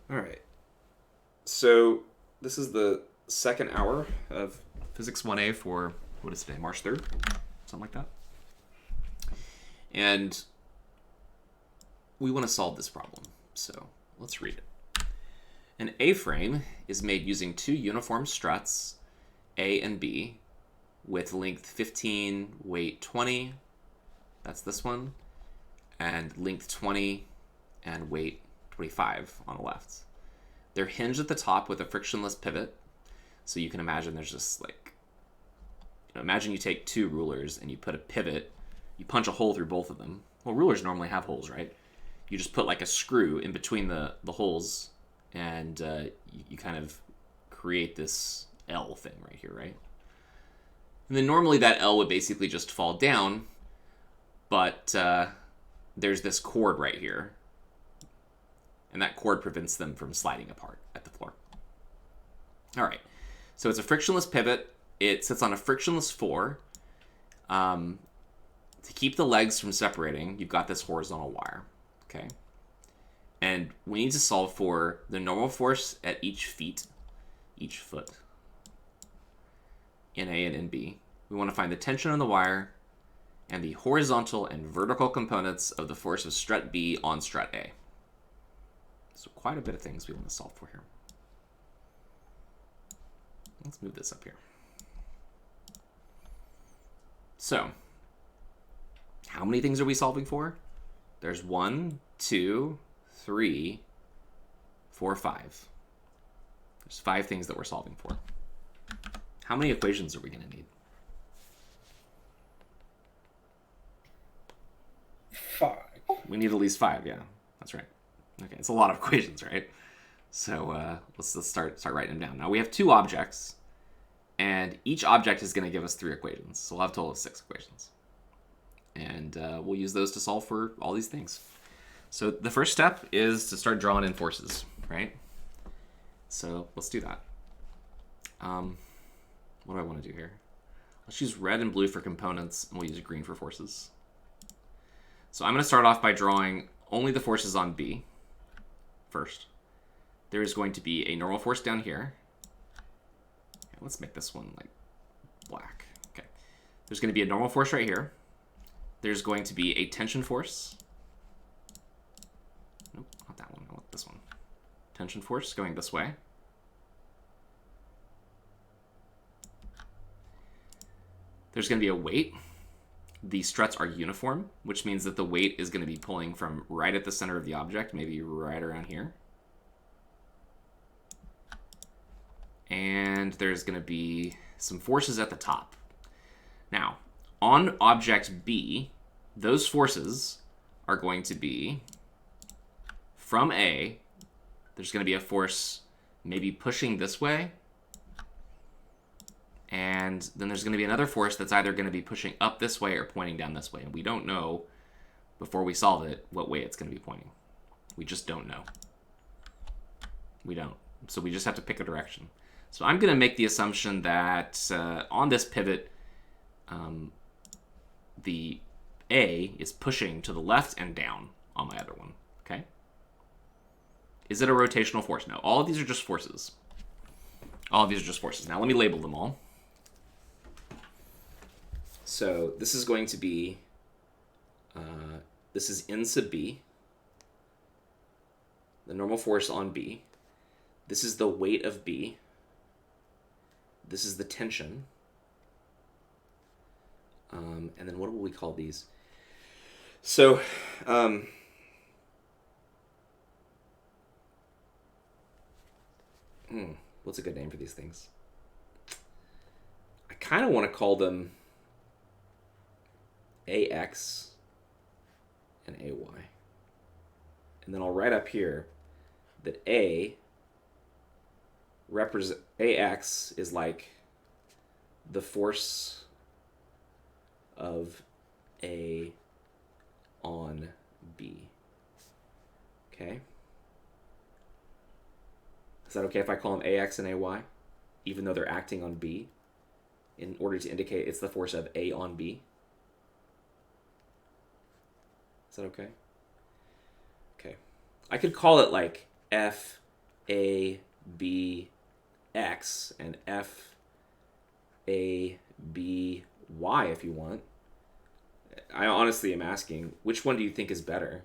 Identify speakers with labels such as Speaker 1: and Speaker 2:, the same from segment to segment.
Speaker 1: All right. So this is the second hour of Physics 1A for, what is today, March 3rd? Something like that. And we want to solve this problem. So let's read it. An A-frame is made using two uniform struts, A and B, with length 15, weight 20. That's this one. And length 20 and weight 25 on the left. They're hinged at the top with a frictionless pivot. So you can imagine there's just like, imagine you take two rulers and you put a pivot, you punch a hole through both of them. Well, rulers normally have holes, right? You just put like a screw in between the holes and you kind of create this L thing right here, right? And then normally that L would basically just fall down, but there's this cord right here. And that cord prevents them from sliding apart at the floor. All right, so it's a frictionless pivot. It sits on a frictionless floor. To keep the legs from separating, you've got this horizontal wire, okay? And we need to solve for the normal force at each foot, in A and in B. We want to find the tension on the wire and the horizontal and vertical components of the force of strut B on strut A. So quite a bit of things we want to solve for here. Let's move this up here. So, how many things are we solving for? There's 1, 2, 3, 4, 5. There's 5 things that we're solving for. How many equations are we going to need?
Speaker 2: 5.
Speaker 1: We need at least 5, yeah. That's right. Okay, it's a lot of equations, right? So let's start writing them down. Now we have 2 objects, and each object is going to give us 3 equations. So we'll have a total of 6 equations. And we'll use those to solve for all these things. So the first step is to start drawing in forces, right? So let's do that. What do I want to do here? Let's use red and blue for components, and we'll use green for forces. So I'm going to start off by drawing only the forces on B first. There is going to be a normal force down here. Okay, let's make this one like black. Okay. There's going to be a normal force right here. There's going to be a tension force. Nope, not that one. I want this one. Tension force going this way. There's going to be a weight. The struts are uniform, which means that the weight is going to be pulling from right at the center of the object, maybe right around here. And there's going to be some forces at the top. Now, on object B, those forces are going to be from A. There's going to be a force maybe pushing this way. And then there's going to be another force that's either going to be pushing up this way or pointing down this way. And we don't know, before we solve it, what way it's going to be pointing. We just don't know. We don't. So we just have to pick a direction. So I'm going to make the assumption that on this pivot, the A is pushing to the left and down on my other one. Okay? Is it a rotational force? No. All of these are just forces. All of these are just forces. Now let me label them all. So this is going to be, this is N sub B, the normal force on B. This is the weight of B. This is the tension. And then what will we call these? So, what's a good name for these things? I kind of want to call them AX and AY. And then I'll write up here that AX is like the force of A on B. Okay? Is that okay if I call them AX and AY? Even though they're acting on B? In order to indicate it's the force of A on B? Is that okay? Okay. I could call it like F A, B, X, and F, A, B, Y if you want. I honestly am asking, which one do you think is better?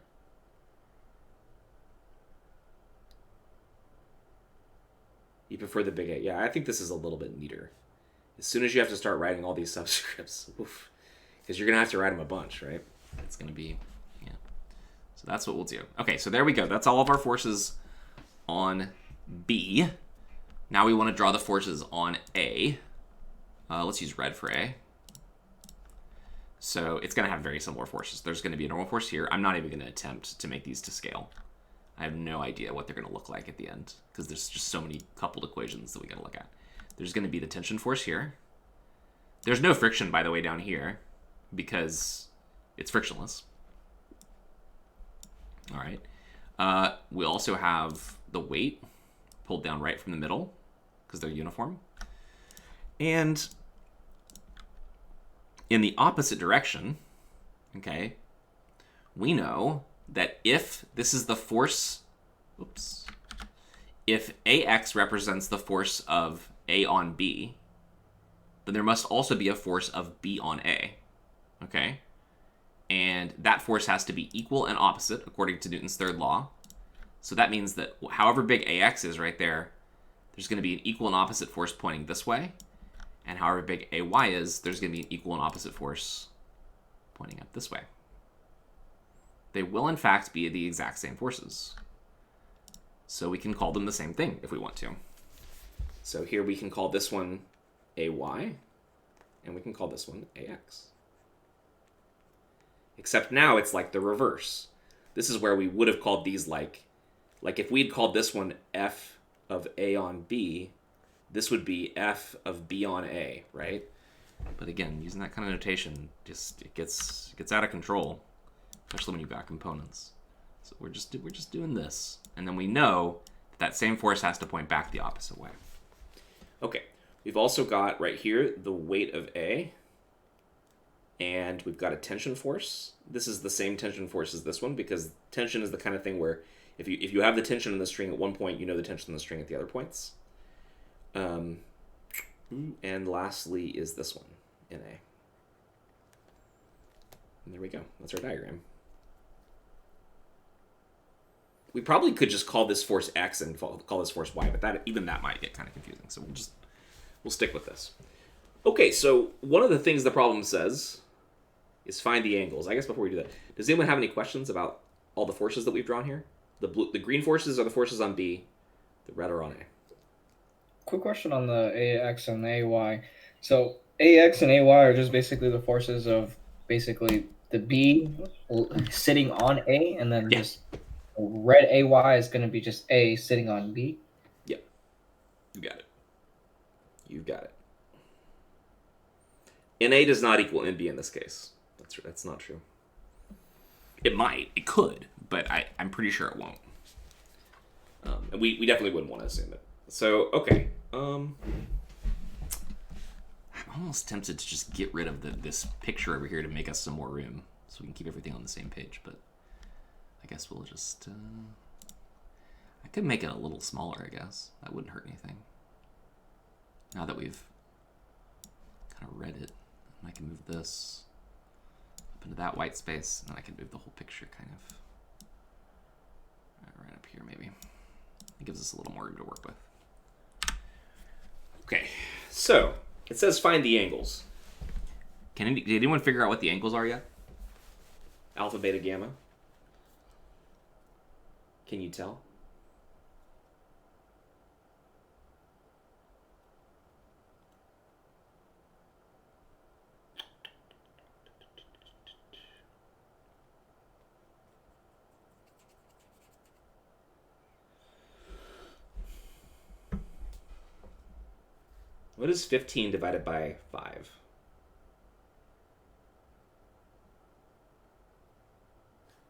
Speaker 1: You prefer the big A. Yeah, I think this is a little bit neater. As soon as you have to start writing all these subscripts, because you're going to have to write them a bunch, right? It's going to be, yeah. So that's what we'll do. Okay, so there we go. That's all of our forces on B. Now we want to draw the forces on A. Let's use red for A. So it's going to have very similar forces. There's going to be a normal force here. I'm not even going to attempt to make these to scale. I have no idea what they're going to look like at the end because there's just so many coupled equations that we got to look at. There's going to be the tension force here. There's no friction, by the way, down here because it's frictionless. All right. We also have the weight pulled down right from the middle because they're uniform. And in the opposite direction, okay, we know that if this is the force, if AX represents the force of A on B, then there must also be a force of B on A, okay? And that force has to be equal and opposite, according to Newton's third law. So that means that however big AX is right there, there's going to be an equal and opposite force pointing this way. And however big AY is, there's going to be an equal and opposite force pointing up this way. They will, in fact, be the exact same forces. So we can call them the same thing if we want to. So here we can call this one AY, and we can call this one AX. Except now it's like the reverse. This is where we would have called these like if we'd called this one F of A on B, this would be F of B on A, right? But again, using that kind of notation, it gets out of control, especially when you've got components. So we're just doing this, and then we know that same force has to point back the opposite way. Okay, we've also got right here the weight of A, and we've got a tension force. This is the same tension force as this one because tension is the kind of thing where if you have the tension in the string at one point, you know the tension in the string at the other points. And lastly is this one in A. And there we go. That's our diagram. We probably could just call this force X and call this force Y, but even that might get kind of confusing. So we'll stick with this. Okay, so one of the things the problem says is find the angles. I guess before we do that, does anyone have any questions about all the forces that we've drawn here? The green forces are the forces on B. The red are on A.
Speaker 2: Quick question on the AX and AY. So AX and AY are just basically the forces of basically the B sitting on A, and then just red AY is going to be just A sitting on B.
Speaker 1: Yep. You got it. You got it. NA does not equal NB in this case. That's not true. It might. It could, but I'm pretty sure it won't. And we definitely wouldn't want to assume it. So, okay. I'm almost tempted to just get rid of this picture over here to make us some more room so we can keep everything on the same page, but I guess we'll just... I could make it a little smaller, I guess. That wouldn't hurt anything. Now that we've kind of read it, I can move this up into that white space, and then I can move the whole picture kind of right up here, maybe. It gives us a little more room to work with. Okay, so it says find the angles. Did anyone figure out what the angles are yet? Alpha, beta, gamma? Can you tell? What is 15 divided by 5?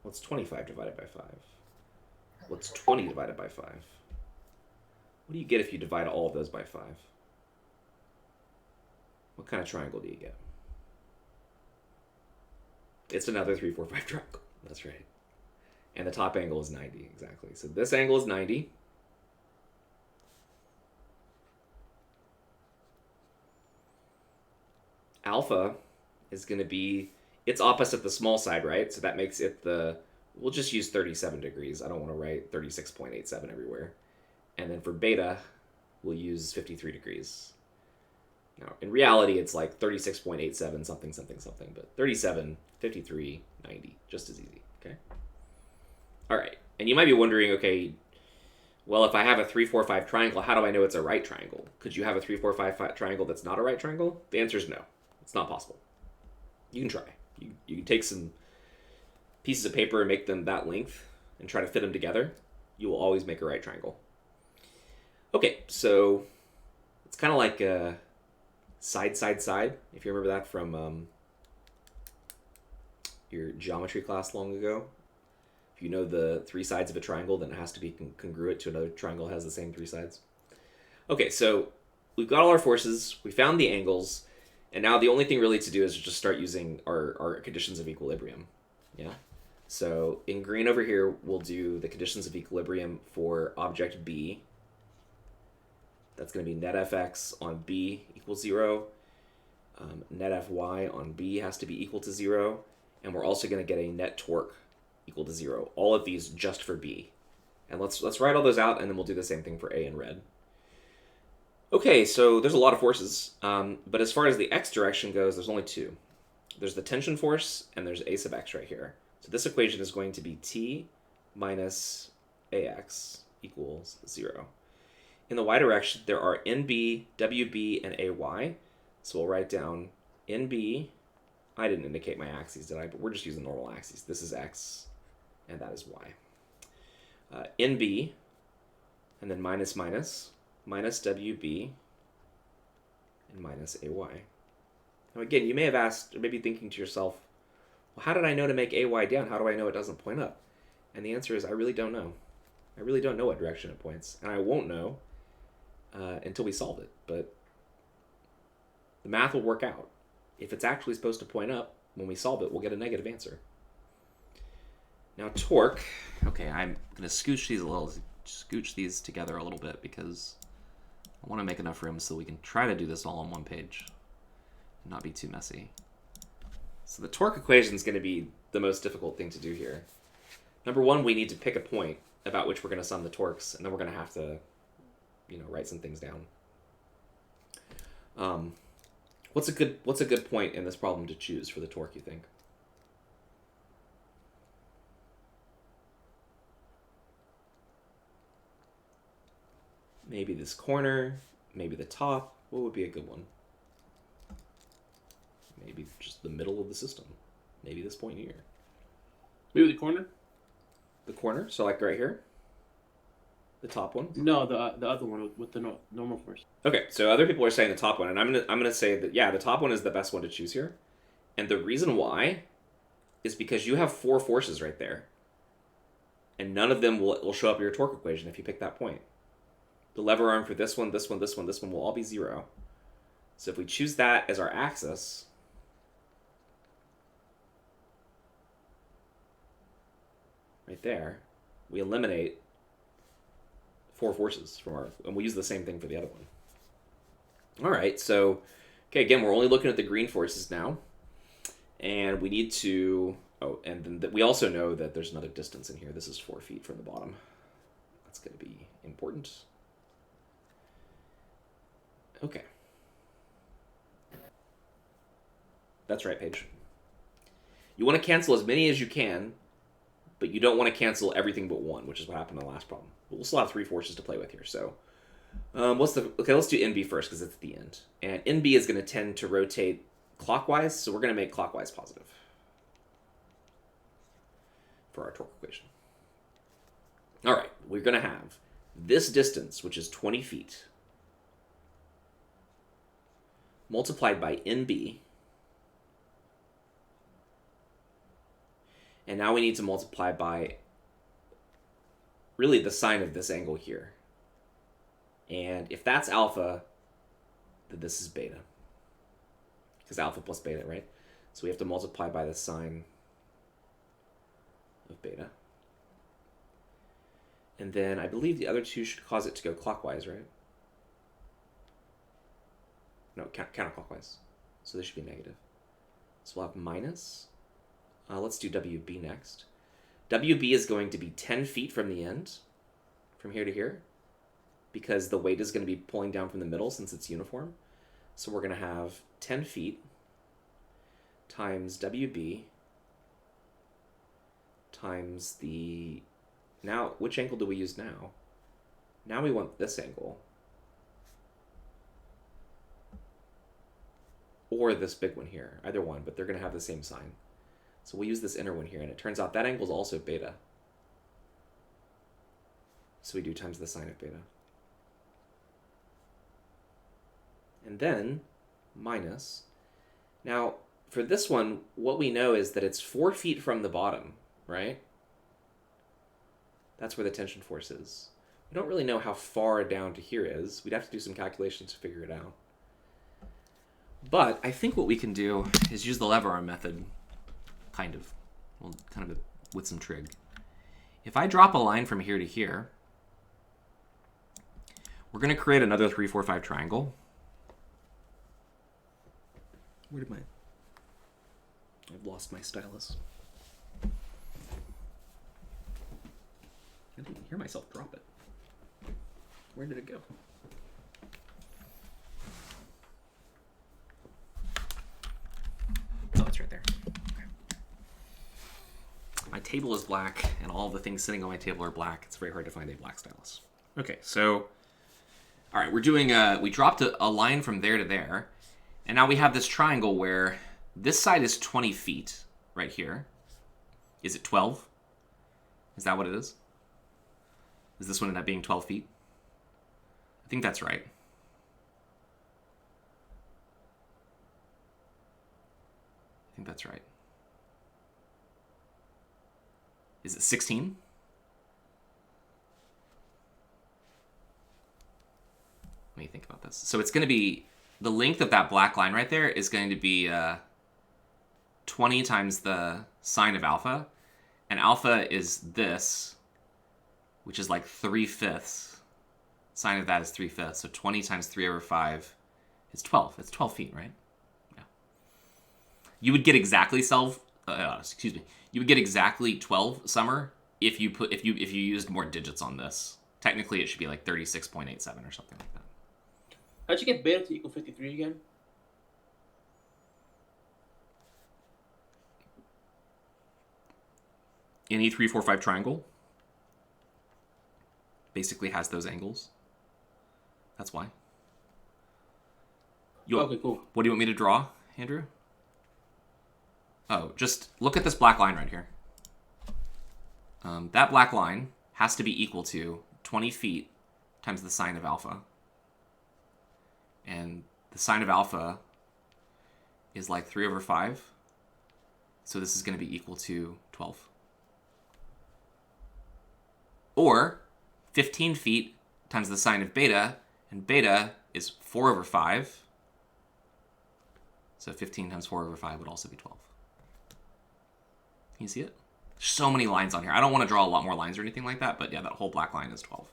Speaker 1: What's 25 divided by 5? What's 20 divided by 5? What do you get if you divide all of those by 5? What kind of triangle do you get? It's another 3, 4, 5 triangle. That's right. And the top angle is 90, exactly. So this angle is 90. alpha is going to be, it's opposite the small side, right? So that makes it we'll just use 37 degrees. I don't want to write 36.87 everywhere. And then for beta, we'll use 53 degrees. Now, in reality, it's like 36.87 something, something, something, but 37, 53, 90, just as easy, okay? All right, and you might be wondering, okay, well, if I have a 3, 4, 5 triangle, how do I know it's a right triangle? Could you have a 3, 4, 5 triangle that's not a right triangle? The answer is no. It's not possible. You can try. You can take some pieces of paper and make them that length and try to fit them together. You will always make a right triangle. Okay, so it's kind of like a side, side, side, if you remember that from your geometry class long ago. If you know the 3 sides of a triangle, then it has to be congruent to another triangle that has the same 3 sides. Okay, so we've got all our forces, we found the angles, and now the only thing really to do is just start using our conditions of equilibrium. Yeah. So in green over here, we'll do the conditions of equilibrium for object B. That's going to be net fx on B equals 0. Net Fy on B has to be equal to 0. And we're also going to get a net torque equal to 0. All of these just for B. And let's write all those out, and then we'll do the same thing for A in red. Okay, so there's a lot of forces. But as far as the x direction goes, there's only 2. There's the tension force, and there's A sub x right here. So this equation is going to be T minus AX equals 0. In the y direction, there are NB, WB, and AY. So we'll write down NB. I didn't indicate my axes, did I? But we're just using normal axes. This is X, and that is Y. NB, and then minus minus, minus WB, and minus AY. Now again, you may have asked, or maybe thinking to yourself, well, how did I know to make AY down? How do I know it doesn't point up? And the answer is, I really don't know. I really don't know what direction it points, and I won't know until we solve it. But the math will work out. If it's actually supposed to point up, when we solve it, we'll get a negative answer. Now torque. Okay, I'm gonna scooch these together a little bit because I want to make enough room so we can try to do this all on one page and not be too messy. So the torque equation is going to be the most difficult thing to do here. Number one, we need to pick a point about which we're going to sum the torques, and then we're going to have to, write some things down. What's a good point in this problem to choose for the torque, you think? Maybe this corner, maybe the top. What would be a good one? Maybe just the middle of the system. Maybe this point here.
Speaker 3: Maybe the corner?
Speaker 1: The corner? So like right here? The top one?
Speaker 3: No, the other one with the normal force.
Speaker 1: Okay, so other people are saying the top one, and I'm gonna say that the top one is the best one to choose here. And the reason why is because you have 4 forces right there. And none of them will show up in your torque equation if you pick that point. The lever arm for this one, this one, this one, this one will all be 0. So if we choose that as our axis, right there, we eliminate 4 forces from and we use the same thing for the other one. All right, so, okay, again, we're only looking at the green forces now. And we need to, and then we also know that there's another distance in here. This is 4 feet from the bottom. That's going to be important. Okay. That's right, Paige. You want to cancel as many as you can, but you don't want to cancel everything but one, which is what happened in the last problem. But we'll still have 3 forces to play with here. So, let's do NB first because it's at the end. And NB is going to tend to rotate clockwise, so we're going to make clockwise positive for our torque equation. All right, we're going to have this distance, which is 20 feet, multiplied by NB. And now we need to multiply by really the sine of this angle here. And if that's alpha, then this is beta. Because alpha plus beta, right? So we have to multiply by the sine of beta. And then I believe the other two should cause it to go clockwise, right? No, counterclockwise. So this should be negative. So we'll have minus. Let's do WB next. WB is going to be 10 feet from the end, from here to here, because the weight is going to be pulling down from the middle since it's uniform. So we're going to have 10 feet times WB times the... Now, which angle do we use now? Now we want this angle. Or this big one here. Either one, but they're going to have the same sign. So we'll use this inner one here, and it turns out that angle is also beta. So we do times the sine of beta. And then minus. Now, for this one, what we know is that it's 4 feet from the bottom, right? That's where the tension force is. We don't really know how far down to here is. We'd have to do some calculations to figure it out. But I think what we can do is use the lever arm method, kind of. Well, kind of with some trig. If I drop a line from here to here, we're going to create another 3, 4, 5 triangle. Where did my... I've lost my stylus. I didn't hear myself drop it. Where did it go? Oh, it's right there. Okay. My table is black, and all the things sitting on my table are black. It's very hard to find a black stylus. Okay, so... All right, we're doing we dropped a line from there to there, and now we have this triangle where this side is 20 feet right here. Is it 12? Is that what it is? Does this one end up being 12 feet? I think that's right. I think that's right. Is it 16? Let me think about this. So it's going to be, the length of that black line right there is going to be 20 times the sine of alpha. And alpha is this, which is like 3/5. Sine of that is 3/5. So 20 times 3 over 5 is 12. It's 12 feet, right? Yeah. You would get exactly You would get exactly 12 summer if you used more digits on this. Technically, it should be like 36.87 or something like that.
Speaker 3: How'd you get beta to equal 53 again?
Speaker 1: Any 3, 4, 5 triangle basically has those angles. That's why.
Speaker 3: Okay, cool.
Speaker 1: What do you want me to draw, Andrew? Oh, just look at this black line right here. That black line has to be equal to 20 feet times the sine of alpha. And the sine of alpha is like 3 over 5. So this is going to be equal to 12. Or 15 feet times the sine of beta, and beta is 4 over 5. So 15 times 4 over 5 would also be 12. Can you see it? There's so many lines on here. I don't want to draw a lot more lines or anything like that, but yeah, that whole black line is 12.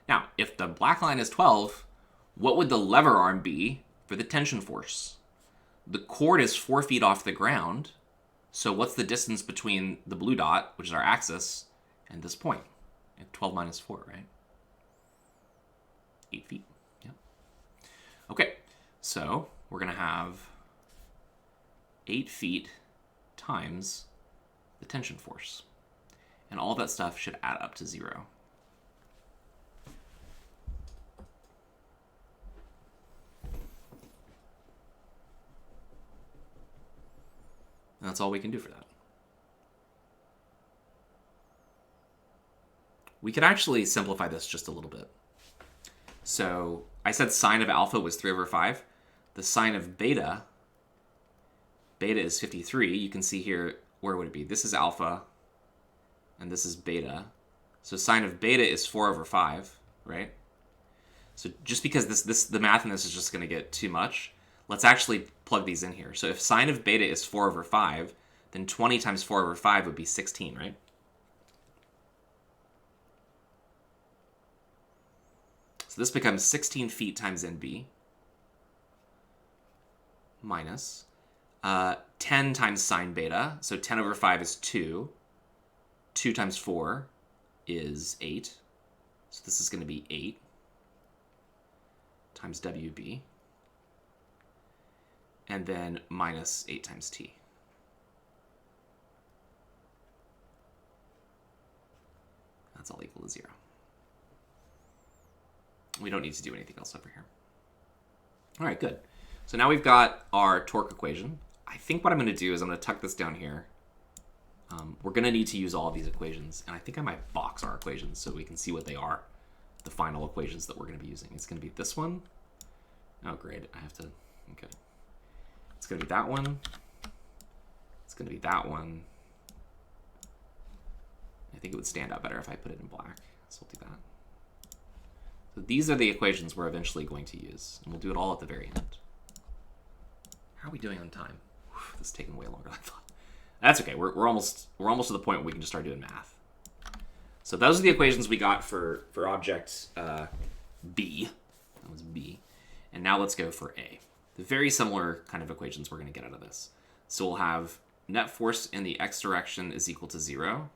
Speaker 1: Now, if the black line is 12, what would the lever arm be for the tension force? The cord is 4 feet off the ground, so what's the distance between the blue dot, which is our axis, and this point? 12 minus 4, right? 8 feet. Yep. Okay, so we're going to have 8 feet times the tension force. And all that stuff should add up to 0. And that's all we can do for that. We could actually simplify this just a little bit. So I said sine of alpha was 3 over 5. The sine of beta is 53. You can see here, where would it be? This is alpha, and this is beta. So sine of beta is 4 over 5, right? So just because the math in this is just going to get too much, let's actually plug these in here. So if sine of beta is 4 over 5, then 20 times 4 over 5 would be 16, right? So this becomes 16 feet times NB. minus 10 times sine beta. So 10 over 5 is 2. 2 times 4 is 8. So this is going to be 8 times WB. And then minus 8 times T. That's all equal to 0. We don't need to do anything else over here. All right, good. So now we've got our torque equation. I think what I'm going to do is I'm going to tuck this down here. We're going to need to use all of these equations, and I think I might box our equations so we can see what they are, the final equations that we're going to be using. It's going to be this one. Oh, great. I have to, okay. It's going to be that one. It's going to be that one. I think it would stand out better if I put it in black, so we'll do that. So these are the equations we're eventually going to use, and we'll do it all at the very end. How are we doing on time? Whew, this is taking way longer than I thought. That's okay. We're almost to the point where we can just start doing math. So those are the equations we got for object B. That was B. And now let's go for A. The very similar kind of equations we're going to get out of this. So we'll have net force in the x direction is equal to 0.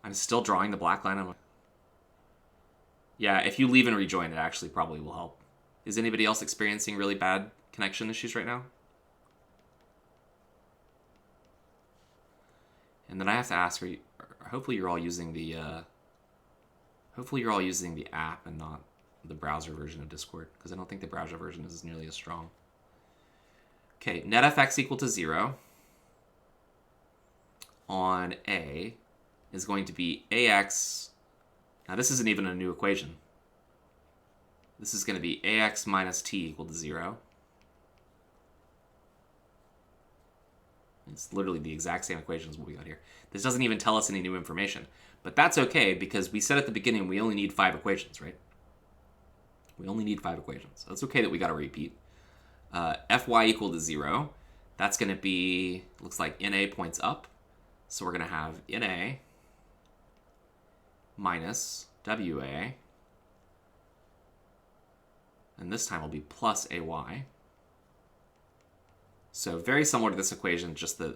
Speaker 1: I'm still drawing the black line on. Yeah, if you leave and rejoin, it actually probably will help. Is anybody else experiencing really bad connection issues right now? And then I have to ask, hopefully you're all using the app and not the browser version of Discord, because I don't think the browser version is nearly as strong. Okay, net fx equal to 0 on A is going to be ax. Now this isn't even a new equation. This is going to be ax minus t equal to 0. It's literally the exact same equation as what we got here. This doesn't even tell us any new information. But that's okay, because we said at the beginning we only need 5 equations, right? We only need 5 equations. So it's okay that we got to repeat. Fy equal to 0. That's going to be, looks like NA points up. So we're going to have NA minus WA. And this time will be plus AY. So very similar to this equation, just the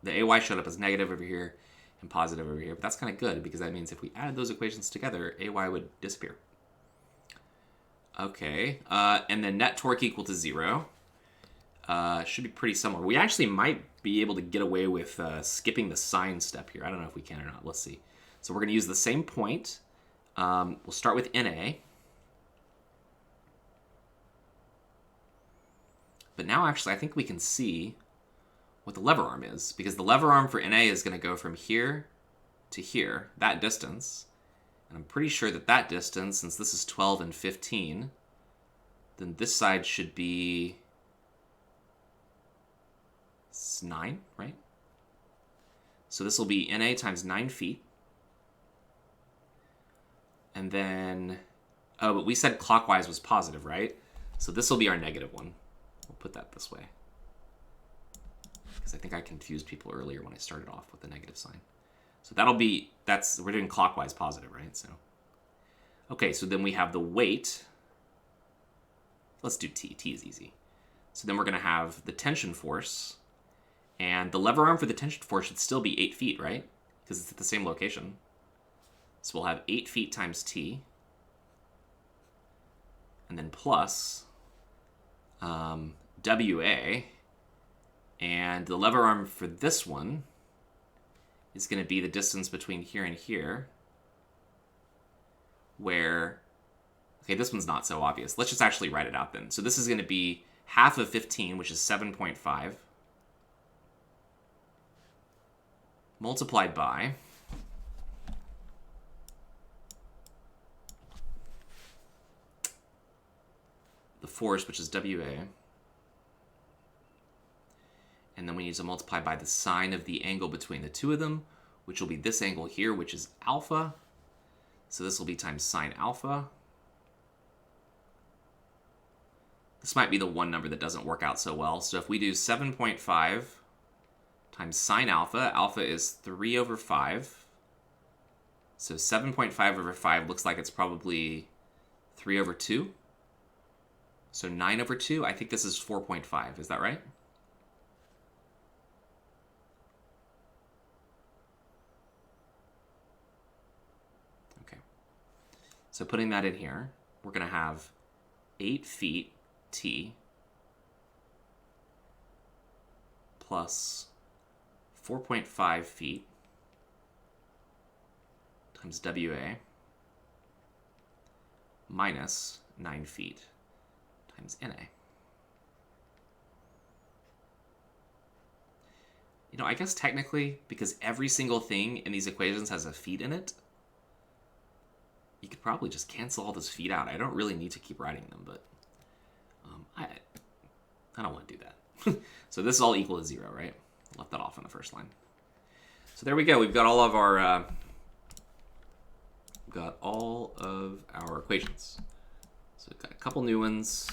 Speaker 1: AY showed up as negative over here and positive over here. But that's kind of good, because that means if we added those equations together, AY would disappear. Okay, and then net torque equal to 0. Should be pretty similar. We actually might be able to get away with skipping the sine step here. I don't know if we can or not. Let's see. So we're going to use the same point. We'll start with NA. But now actually I think we can see what the lever arm is, because the lever arm for NA is going to go from here to here, that distance. And I'm pretty sure that that distance, since this is 12 and 15, then this side should be 9, right? So this will be NA times 9 feet. And then, oh, but we said clockwise was positive, right? So this will be our negative one. We'll put that this way, because I think I confused people earlier when I started off with the negative sign. So that'll be, we're doing clockwise positive, right? So, okay, so then we have the weight. Let's do T. T is easy. So then we're going to have the tension force, and the lever arm for the tension force should still be 8 feet, right? Because it's at the same location. So we'll have 8 feet times T, and then plus WA, and the lever arm for this one is going to be the distance between here and here, where, okay, this one's not so obvious. Let's just actually write it out then. So this is going to be half of 15, which is 7.5, multiplied by the force, which is WA. And then we need to multiply by the sine of the angle between the two of them, which will be this angle here, which is alpha. So this will be times sine alpha. This might be the one number that doesn't work out so well. So if we do 7.5 times sine alpha, alpha is 3 over 5. So 7.5 over 5 looks like it's probably 3 over 2. So 9 over 2, I think this is 4.5. Is that right? Okay. So putting that in here, we're going to have 8 feet t plus 4.5 feet times WA minus 9 feet times NA. You know, I guess technically, because every single thing in these equations has a feet in it, you could probably just cancel all those feet out. I don't really need to keep writing them, but I don't want to do that. So this is all equal to 0, right? Left that off on the first line. So there we go. We've got all of our equations. So we've got a couple new ones.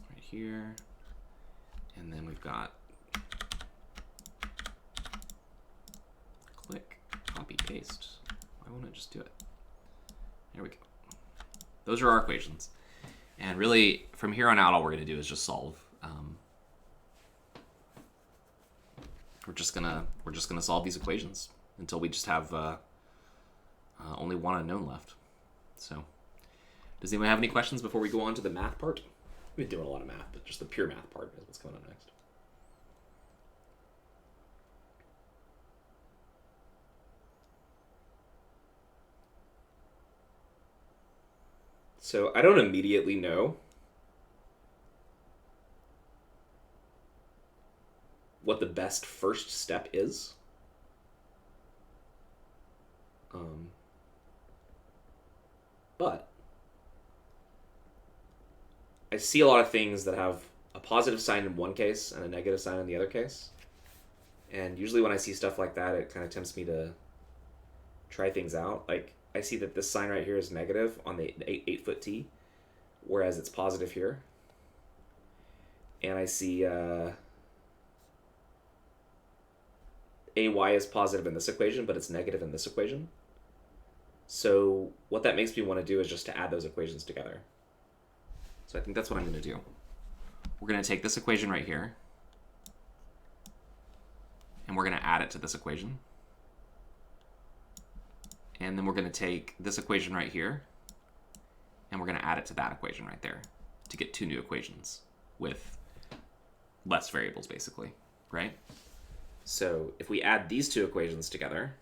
Speaker 1: Right here. And then we've got click, copy, paste. Why won't it just do it? There we go. Those are our equations. And really, from here on out, all we're going to do is just solve. We're just gonna solve these equations until we just have only one unknown left. So, does anyone have any questions before we go on to the math part? We've been doing a lot of math, but just the pure math part is what's coming up next. So I don't immediately know what the best first step is. But I see a lot of things that have a positive sign in one case and a negative sign in the other case. And usually when I see stuff like that, it kind of tempts me to try things out. Like, I see that this sign right here is negative on the 8 foot t, whereas it's positive here. And I see AY is positive in this equation, but it's negative in this equation. So what that makes me want to do is just to add those equations together. So I think that's what I'm going to do. We're going to take this equation right here, and we're going to add it to this equation. And then we're going to take this equation right here, and we're going to add it to that equation right there to get 2 new equations with less variables, basically, right? So if we add these 2 equations together,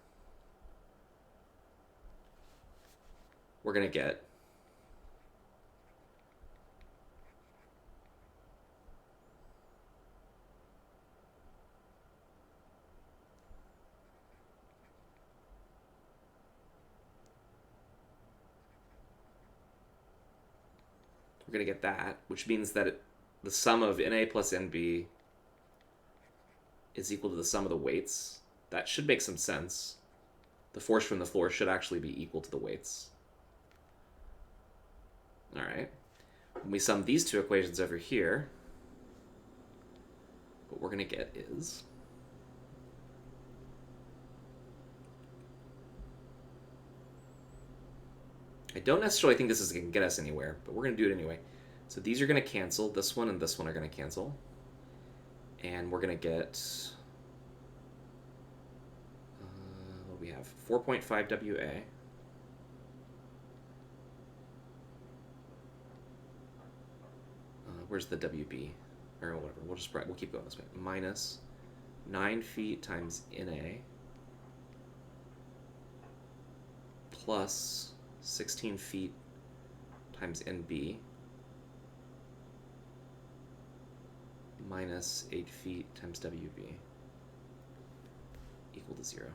Speaker 1: we're going to get that, which means that the sum of NA plus NB is equal to the sum of the weights. That should make some sense. The force from the floor should actually be equal to the weights. All right. When we sum these 2 equations over here, what we're going to get is I don't necessarily think this is going to get us anywhere, but we're going to do it anyway. So these are going to cancel. This one and this one are going to cancel. And we're going to get, what do we have? 4.5 WA. Where's the WB? Or whatever. We'll keep going this way. Minus 9 feet times NA plus 16 feet times NB minus 8 feet times WB equal to 0.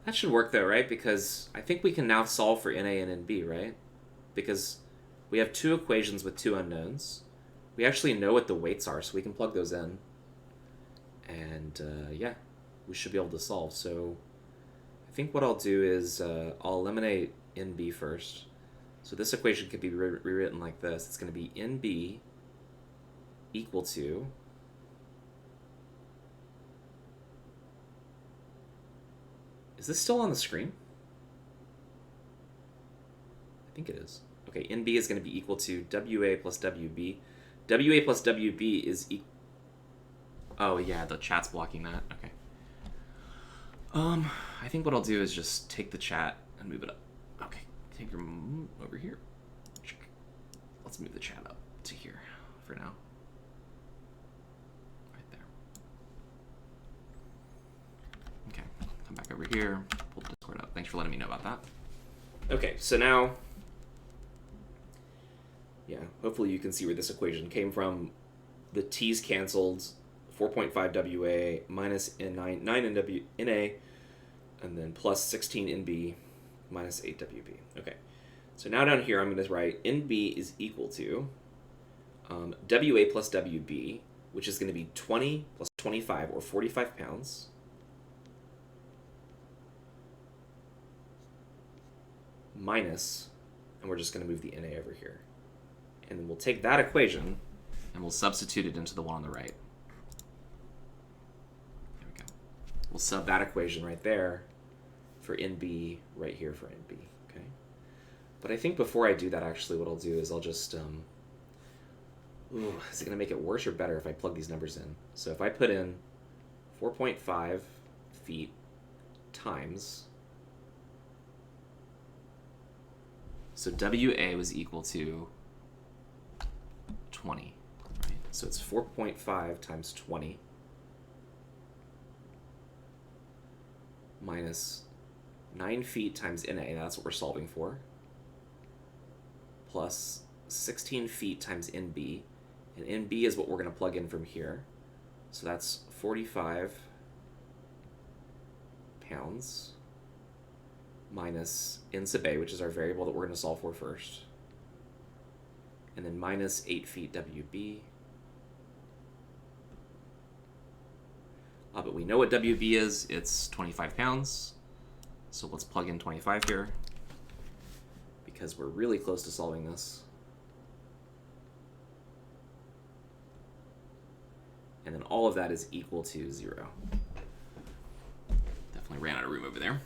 Speaker 1: That should work though, right? Because I think we can now solve for NA and NB, right? Because we have 2 equations with 2 unknowns. We actually know what the weights are, so we can plug those in. And yeah, we should be able to solve. So I think what I'll do is I'll eliminate NB first. So this equation could be rewritten like this. It's going to be NB equal to Is this still on the screen? I think it is. Okay, NB is going to be equal to WA plus WB. WA plus WB is oh yeah, the chat's blocking that. Okay. I think what I'll do is just take the chat and move it up. Okay, take your over here. Let's move the chat up to here for now. Right there. Okay, come back over here. Pull the Discord up. Thanks for letting me know about that. Okay, so now, yeah, hopefully you can see where this equation came from. The T's canceled. 4.5 WA minus N9 NA, and then plus 16 NB minus 8 WB. Okay, so now down here I'm going to write NB is equal to WA plus WB, which is going to be 20 plus 25, or 45 pounds, minus, and we're just going to move the NA over here. And then we'll take that equation and we'll substitute it into the one on the right. We'll sub that equation right there for NB right here for NB, okay? But I think before I do that, actually, what I'll do is I'll just, is it gonna make it worse or better if I plug these numbers in? So if I put in 4.5 feet times, so WA was equal to 20, right? So it's 4.5 times 20 minus 9 feet times NA, that's what we're solving for, plus 16 feet times NB, and NB is what we're going to plug in from here. So that's 45 pounds minus N sub A, which is our variable that we're going to solve for first, and then minus 8 feet WB. But we know what WB is. It's 25 pounds. So let's plug in 25 here, because we're really close to solving this. And then all of that is equal to 0. Definitely ran out of room over there.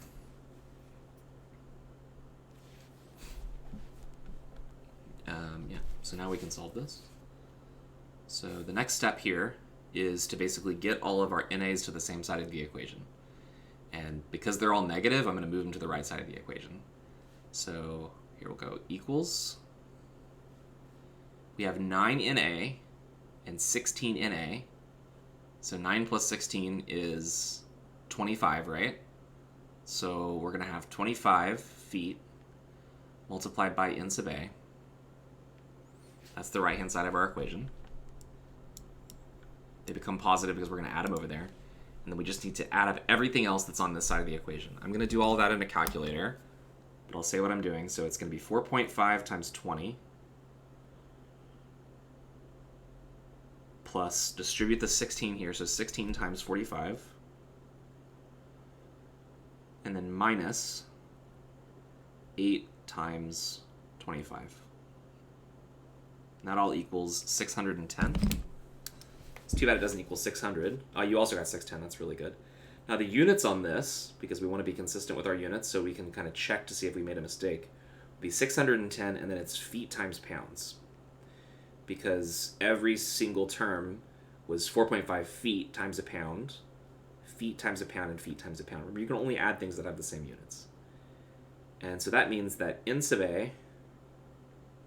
Speaker 1: Yeah, so now we can solve this. So the next step here is to basically get all of our NAs to the same side of the equation. And because they're all negative, I'm going to move them to the right side of the equation. So here we'll go equals. We have 9 NA and 16 NA. So 9 plus 16 is 25, right? So we're going to have 25 feet multiplied by N sub A. That's the right-hand side of our equation. They become positive because we're going to add them over there. And then we just need to add up everything else that's on this side of the equation. I'm going to do all of that in a calculator, but I'll say what I'm doing. So it's going to be 4.5 times 20 plus, distribute the 16 here, so 16 times 45, and then minus 8 times 25. And that all equals 610. It's too bad it doesn't equal 600. You also got 610, that's really good. Now the units on this, because we want to be consistent with our units so we can kind of check to see if we made a mistake, would be 610, and then it's feet times pounds. Because every single term was 4.5 feet times a pound, feet times a pound, and feet times a pound. Remember, you can only add things that have the same units. And so that means that N sub A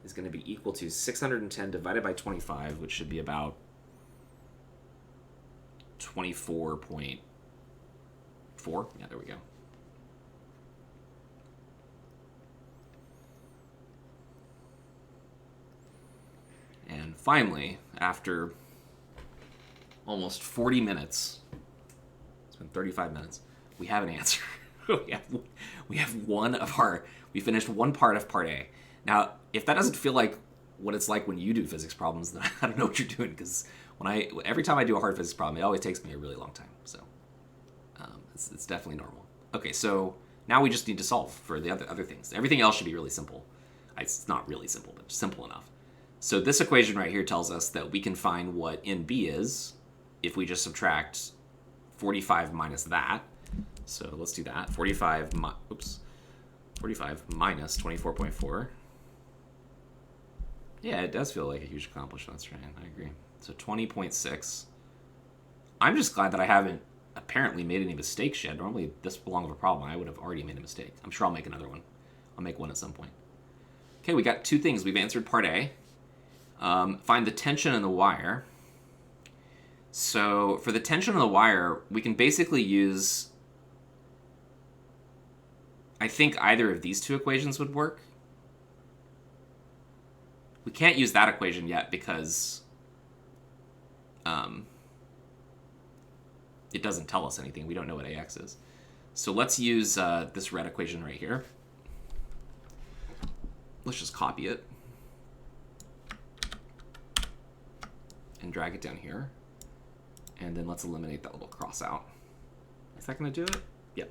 Speaker 1: is going to be equal to 610 divided by 25, which should be about 24.4. Yeah, there we go. And finally, after almost 40 minutes, it's been 35 minutes, we have an answer. we have we finished one part of part A. Now, if that doesn't feel like what it's like when you do physics problems, then I don't know what you're doing, because every time I do a hard physics problem, it always takes me a really long time. So it's definitely normal. Okay, so now we just need to solve for the other things. Everything else should be really simple. It's not really simple, but simple enough. So this equation right here tells us that we can find what NB is if we just subtract 45 minus that. So let's do that. 45 minus 24.4. Yeah, it does feel like a huge accomplishment. That's right. I agree. So 20.6. I'm just glad that I haven't apparently made any mistakes yet. Normally, this long of a problem, I would have already made a mistake. I'm sure I'll make another one. I'll make one at some point. Okay, we got two things. We've answered part A. Find the tension in the wire. So for the tension in the wire, we can basically use... I think either of these two equations would work. We can't use that equation yet because it doesn't tell us anything. We don't know what AX is. So let's use this red equation right here. Let's just copy it and drag it down here. And then let's eliminate that little cross out. Is that going to do it? Yep.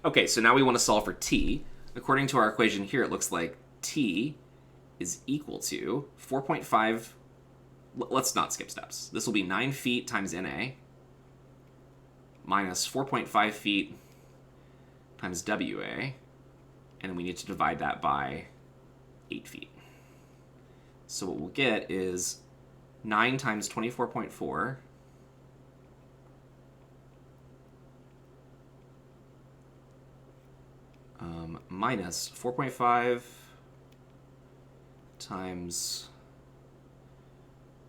Speaker 1: Okay, so now we want to solve for t. According to our equation here, it looks like t is equal to 4.5. Let's not skip steps. This will be 9 feet times NA minus 4.5 feet times WA. And we need to divide that by 8 feet. So what we'll get is 9 times 24.4 minus 4.5 times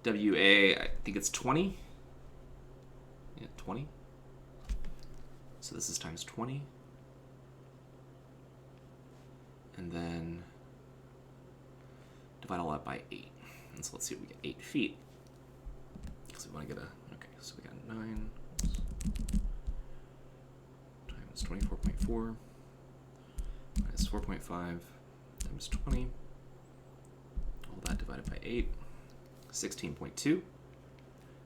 Speaker 1: WA, I think it's 20. Yeah, 20. So this is times 20. And then divide all that by 8. And so let's see what we get. 8 feet. Because we want to get a... Okay, so we got 9 times 24.4 minus 4.5 times 20. All that divided by 8. 16.2.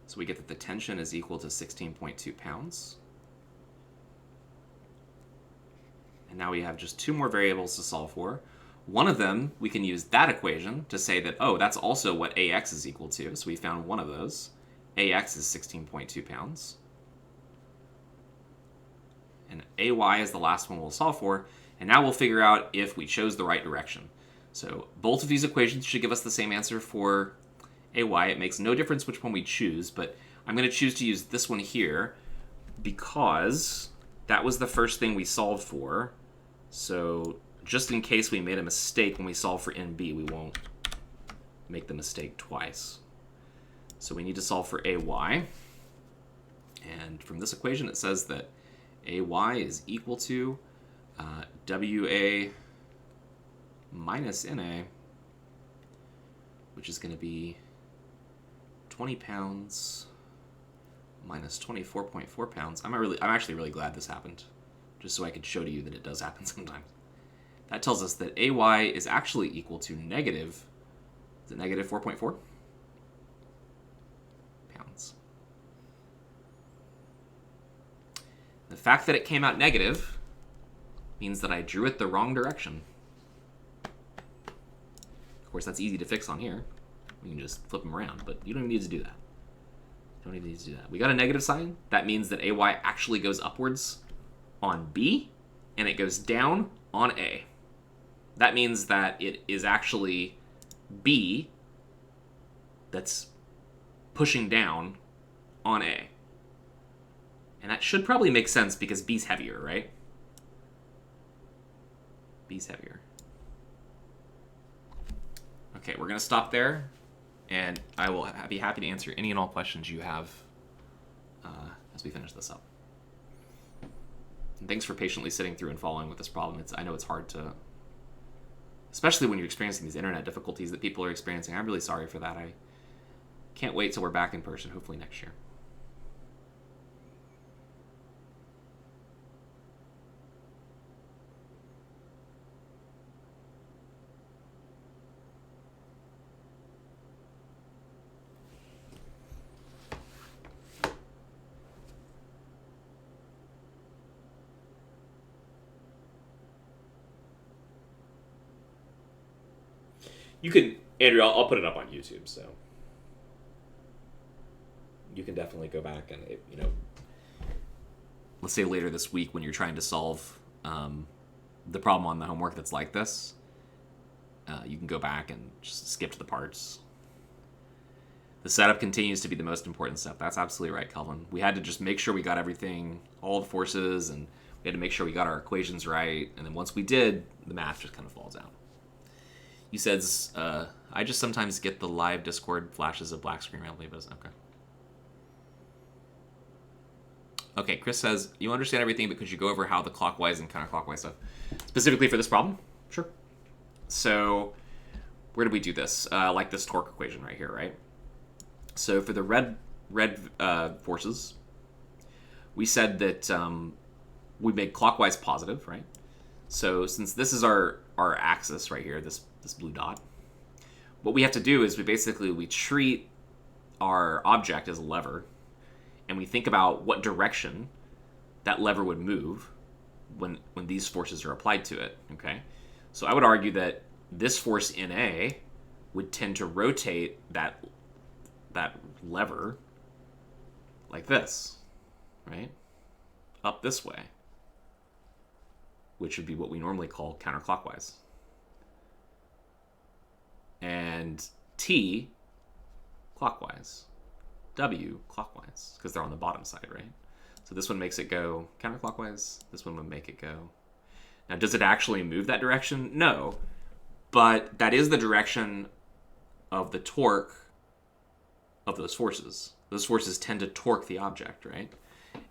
Speaker 1: So we get that the tension is equal to 16.2 pounds. And now we have just two more variables to solve for. One of them, we can use that equation to say that, oh, that's also what AX is equal to. So we found one of those. AX is 16.2 pounds. And AY is the last one we'll solve for. And now we'll figure out if we chose the right direction. So both of these equations should give us the same answer for AY. It makes no difference which one we choose, but I'm going to choose to use this one here because that was the first thing we solved for. So just in case we made a mistake when we solve for NB, we won't make the mistake twice. So we need to solve for AY. And from this equation, it says that AY is equal to WA minus NA, which is going to be 20 pounds minus 24.4 pounds. I'm actually really glad this happened, just so I could show to you that it does happen sometimes. That tells us that AY is actually equal to negative, is it negative 4.4 pounds? The fact that it came out negative means that I drew it the wrong direction. Of course, that's easy to fix on here. We can just flip them around, but you don't even need to do that. You don't even need to do that. We got a negative sign. That means that AY actually goes upwards on B, and it goes down on A. That means that it is actually B that's pushing down on A. And that should probably make sense because B's heavier, right? B's heavier. Okay, we're going to stop there, and I will be happy to answer any and all questions you have as we finish this up. And thanks for patiently sitting through and following with this problem. I know it's hard to, especially when you're experiencing these internet difficulties that people are experiencing. I'm really sorry for that. I can't wait till we're back in person, hopefully next year. You can, Andrew, I'll put it up on YouTube, so you can definitely go back and, let's say later this week when you're trying to solve the problem on the homework that's like this, you can go back and just skip to the parts. The setup continues to be the most important step. That's absolutely right, Kelvin. We had to just make sure we got everything, all the forces, and we had to make sure we got our equations right. And then once we did, the math just kind of falls out. You said, I just sometimes get the live Discord flashes of black screen randomly, but okay. Okay, Chris says, you understand everything, but could you go over how the clockwise and counterclockwise stuff, specifically for this problem? Sure. So, where did we do this? Like this torque equation right here, right? So for the red forces, we said that we made clockwise positive, right? So since this is our axis right here, this blue dot, what we have to do is we treat our object as a lever, and we think about what direction that lever would move when these forces are applied to it, okay? So I would argue that this force in A would tend to rotate that lever like this, right? Up this way, which would be what we normally call counterclockwise. And T clockwise, W clockwise, because they're on the bottom side, right? So this one makes it go counterclockwise, this one would make it go. Now, does it actually move that direction? No, but that is the direction of the torque of those forces. Those forces tend to torque the object, right?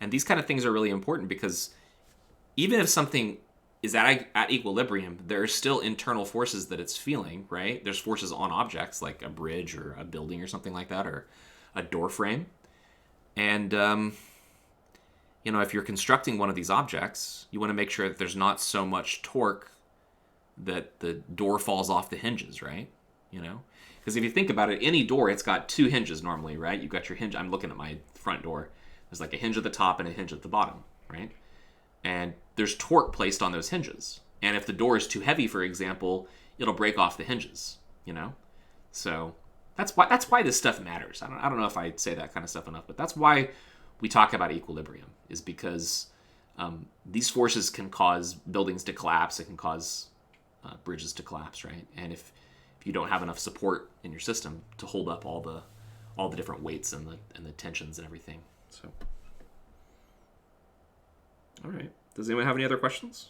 Speaker 1: And these kind of things are really important because even if something is at equilibrium, there are still internal forces that it's feeling, right? There's forces on objects like a bridge or a building or something like that, or a door frame. And, if you're constructing one of these objects, you want to make sure that there's not so much torque that the door falls off the hinges, right? Because if you think about it, any door, it's got two hinges normally, right? You've got your hinge. I'm looking at my front door. There's like a hinge at the top and a hinge at the bottom, right? And there's torque placed on those hinges. And if the door is too heavy, for example, it'll break off the hinges, So that's why this stuff matters. I don't know if I say that kind of stuff enough, but that's why we talk about equilibrium, is because these forces can cause buildings to collapse. It can cause bridges to collapse, right? And if you don't have enough support in your system to hold up all the different weights and the tensions and everything. So, all right. Does anyone have any other questions?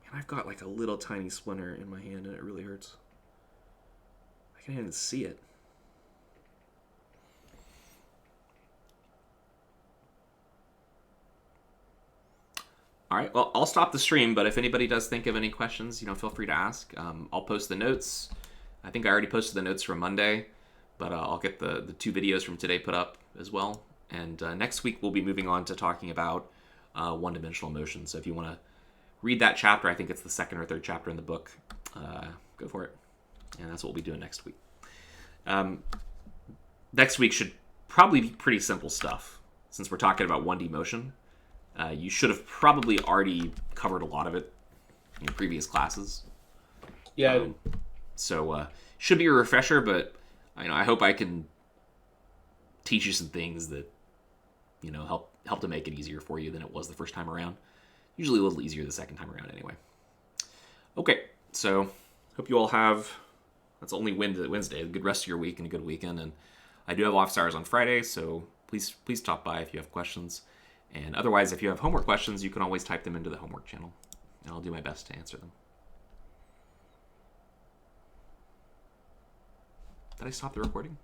Speaker 1: Man, I've got like a little tiny splinter in my hand and it really hurts. I can't even see it. All right, well, I'll stop the stream, but if anybody does think of any questions, feel free to ask. I'll post the notes. I think I already posted the notes from Monday, but I'll get the 2 videos from today put up as well. And next week, we'll be moving on to talking about one-dimensional motion. So if you want to read that chapter, I think it's the 2nd or 3rd chapter in the book, go for it. And that's what we'll be doing next week. Next week should probably be pretty simple stuff, since we're talking about 1D motion. You should have probably already covered a lot of it in previous classes.
Speaker 3: Yeah.
Speaker 1: So should be a refresher, but I hope I can teach you some things that help to make it easier for you than it was the first time around. Usually a little easier the second time around, anyway. Okay, so hope you all have. That's only Wednesday. A good rest of your week and a good weekend. And I do have office hours on Friday, so please stop by if you have questions. And otherwise, if you have homework questions, you can always type them into the homework channel, and I'll do my best to answer them. Did I stop the recording?